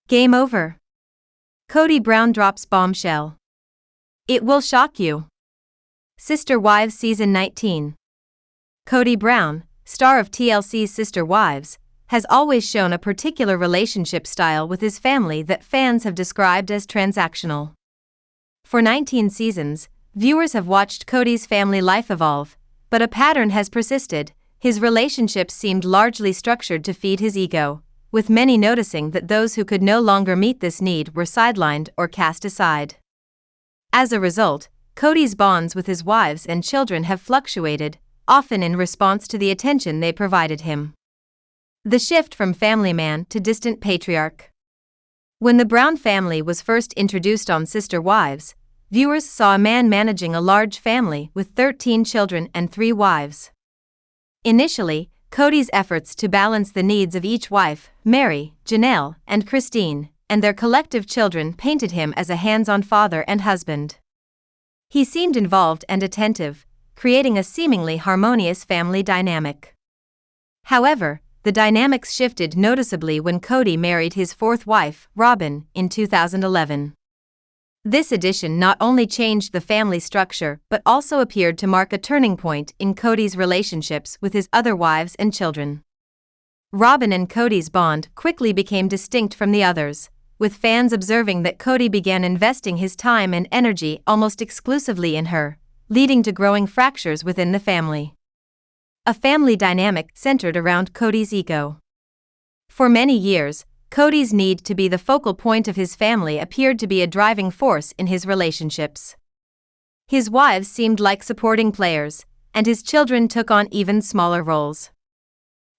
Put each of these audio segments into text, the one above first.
Game over. Kody Brown drops bombshell. It will shock you. Sister Wives Season 19. Kody Brown, star of TLC's Sister Wives, has always shown a particular relationship style with his family that fans have described as transactional. For 19 seasons, viewers have watched Kody's family life evolve, but a pattern has persisted. His relationships seemed largely structured to feed his ego, with many noticing that those who could no longer meet this need were sidelined or cast aside. As a result, Kody's bonds with his wives and children have fluctuated, often in response to the attention they provided him. The shift from family man to distant patriarch. When the Brown family was first introduced on Sister Wives, viewers saw a man managing a large family with 13 children and 3 wives. Initially, Kody's efforts to balance the needs of each wife, Mary, Janelle, and Christine, and their collective children painted him as a hands-on father and husband. He seemed involved and attentive, creating a seemingly harmonious family dynamic. However, the dynamics shifted noticeably when Kody married his 4th wife, Robyn, in 2011. This addition not only changed the family structure but also appeared to mark a turning point in Kody's relationships with his other wives and children. Robyn and Kody's bond quickly became distinct from the others, with fans observing that Kody began investing his time and energy almost exclusively in her, leading to growing fractures within the family. A family dynamic centered around Kody's ego. For many years, Kody's need to be the focal point of his family appeared to be a driving force in his relationships. His wives seemed like supporting players, and his children took on even smaller roles.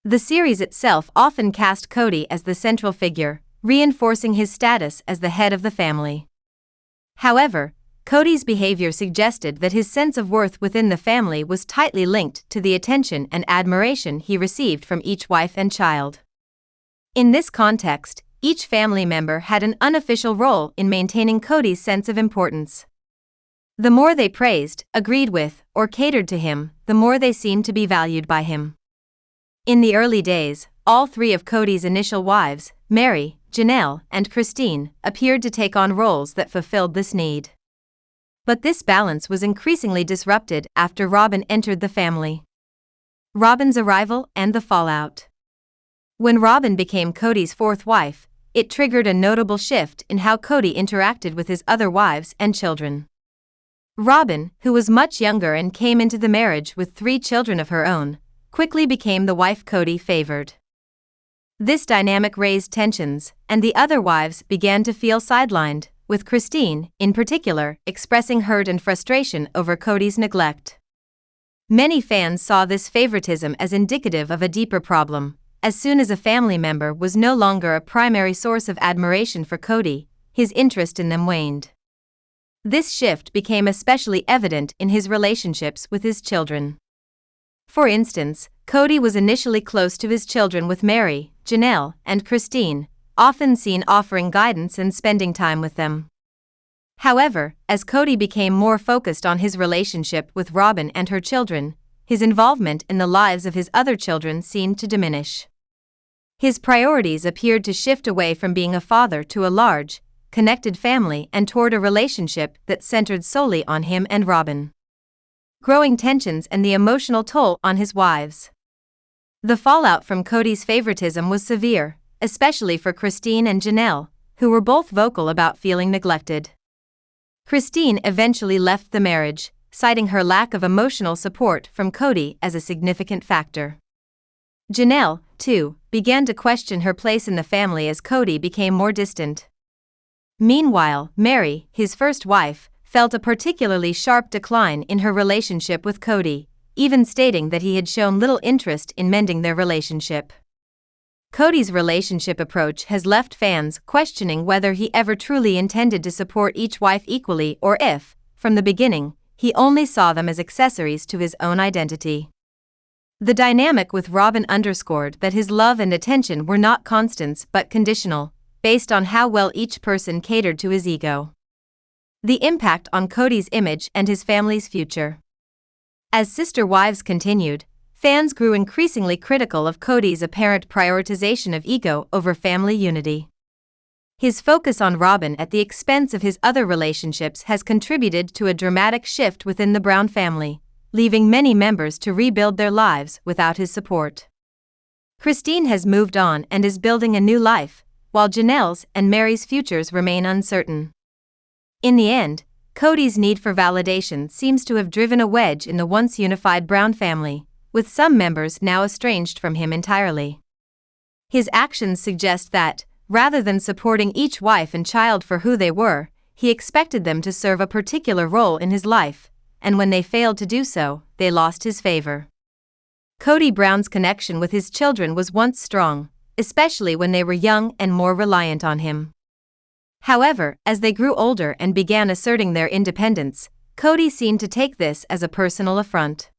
The series itself often cast Kody as the central figure, reinforcing his status as the head of the family. However, Kody's behavior suggested that his sense of worth within the family was tightly linked to the attention and admiration he received from each wife and child. In this context, each family member had an unofficial role in maintaining Kody's sense of importance. The more they praised, agreed with, or catered to him, the more they seemed to be valued by him. In the early days, all 3 of Kody's initial wives, Mary, Janelle, and Christine, appeared to take on roles that fulfilled this need. But this balance was increasingly disrupted after Robyn entered the family. Robyn's arrival and the fallout. When Robyn became Kody's 4th wife, it triggered a notable shift in how Kody interacted with his other wives and children. Robyn, who was much younger and came into the marriage with 3 children of her own, quickly became the wife Kody favored. This dynamic raised tensions, and the other wives began to feel sidelined, with Christine, in particular, expressing hurt and frustration over Kody's neglect. Many fans saw this favoritism as indicative of a deeper problem. As soon as a family member was no longer a primary source of admiration for Kody, his interest in them waned. This shift became especially evident in his relationships with his children. For instance, Kody was initially close to his children with Mary, Janelle, and Christine, often seen offering guidance and spending time with them. However, as Kody became more focused on his relationship with Robyn and her children, his involvement in the lives of his other children seemed to diminish. His priorities appeared to shift away from being a father to a large, connected family and toward a relationship that centered solely on him and Robyn. Growing tensions and the emotional toll on his wives. The fallout from Kody's favoritism was severe, especially for Christine and Janelle, who were both vocal about feeling neglected. Christine eventually left the marriage, citing her lack of emotional support from Kody as a significant factor. Janelle, too, began to question her place in the family as Kody became more distant. Meanwhile, Mary, his 1st wife, felt a particularly sharp decline in her relationship with Kody, even stating that he had shown little interest in mending their relationship. Kody's relationship approach has left fans questioning whether he ever truly intended to support each wife equally or if, from the beginning, he only saw them as accessories to his own identity. The dynamic with Robyn underscored that his love and attention were not constants but conditional, based on how well each person catered to his ego. The impact on Kody's image and his family's future. As Sister Wives continued, fans grew increasingly critical of Kody's apparent prioritization of ego over family unity. His focus on Robin at the expense of his other relationships has contributed to a dramatic shift within the Brown family, leaving many members to rebuild their lives without his support. Christine has moved on and is building a new life, while Janelle's and Mary's futures remain uncertain. In the end, Kody's need for validation seems to have driven a wedge in the once unified Brown family, with some members now estranged from him entirely. His actions suggest that, rather than supporting each wife and child for who they were, he expected them to serve a particular role in his life, and when they failed to do so, they lost his favor. Kody Brown's connection with his children was once strong, especially when they were young and more reliant on him. However, as they grew older and began asserting their independence, Kody seemed to take this as a personal affront.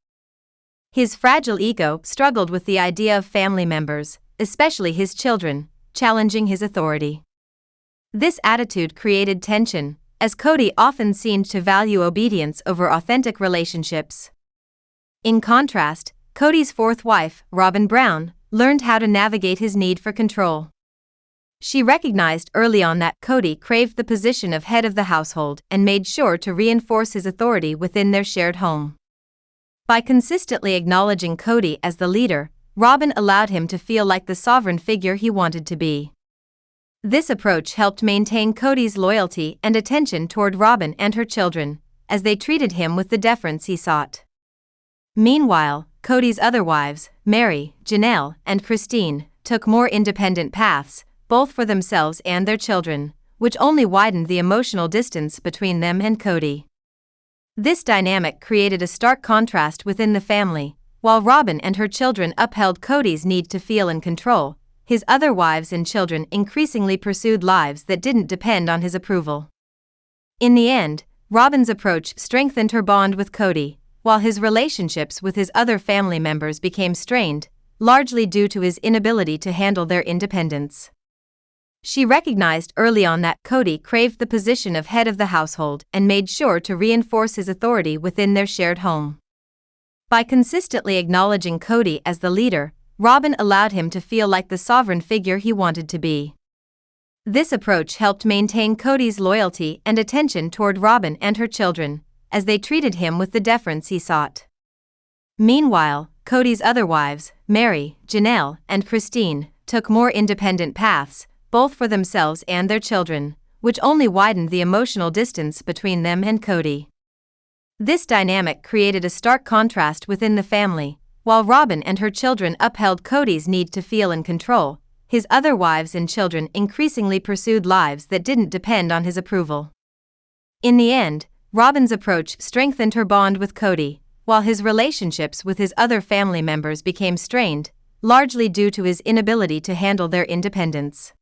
His fragile ego struggled with the idea of family members, especially his children, challenging his authority. This attitude created tension, as Kody often seemed to value obedience over authentic relationships. In contrast, Kody's fourth wife, Robin Brown, learned how to navigate his need for control. She recognized early on that Kody craved the position of head of the household and made sure to reinforce his authority within their shared home. By consistently acknowledging Kody as the leader, Robin allowed him to feel like the sovereign figure he wanted to be. This approach helped maintain Kody's loyalty and attention toward Robin and her children, as they treated him with the deference he sought. Meanwhile, Kody's other wives, Mary, Janelle, and Christine, took more independent paths, both for themselves and their children, which only widened the emotional distance between them and Kody. This dynamic created a stark contrast within the family. While Robin and her children upheld Kody's need to feel in control, his other wives and children increasingly pursued lives that didn't depend on his approval. In the end, Robin's approach strengthened her bond with Kody, while his relationships with his other family members became strained, largely due to his inability to handle their independence. She recognized early on that Kody craved the position of head of the household and made sure to reinforce his authority within their shared home. By consistently acknowledging Kody as the leader, Robin allowed him to feel like the sovereign figure he wanted to be. This approach helped maintain Kody's loyalty and attention toward Robin and her children, as they treated him with the deference he sought. Meanwhile, Kody's other wives, Mary, Janelle, and Christine, took more independent paths, both for themselves and their children, which only widened the emotional distance between them and Kody. This dynamic created a stark contrast within the family. While Robin and her children upheld Kody's need to feel in control, his other wives and children increasingly pursued lives that didn't depend on his approval. In the end, Robin's approach strengthened her bond with Kody, while his relationships with his other family members became strained, largely due to his inability to handle their independence.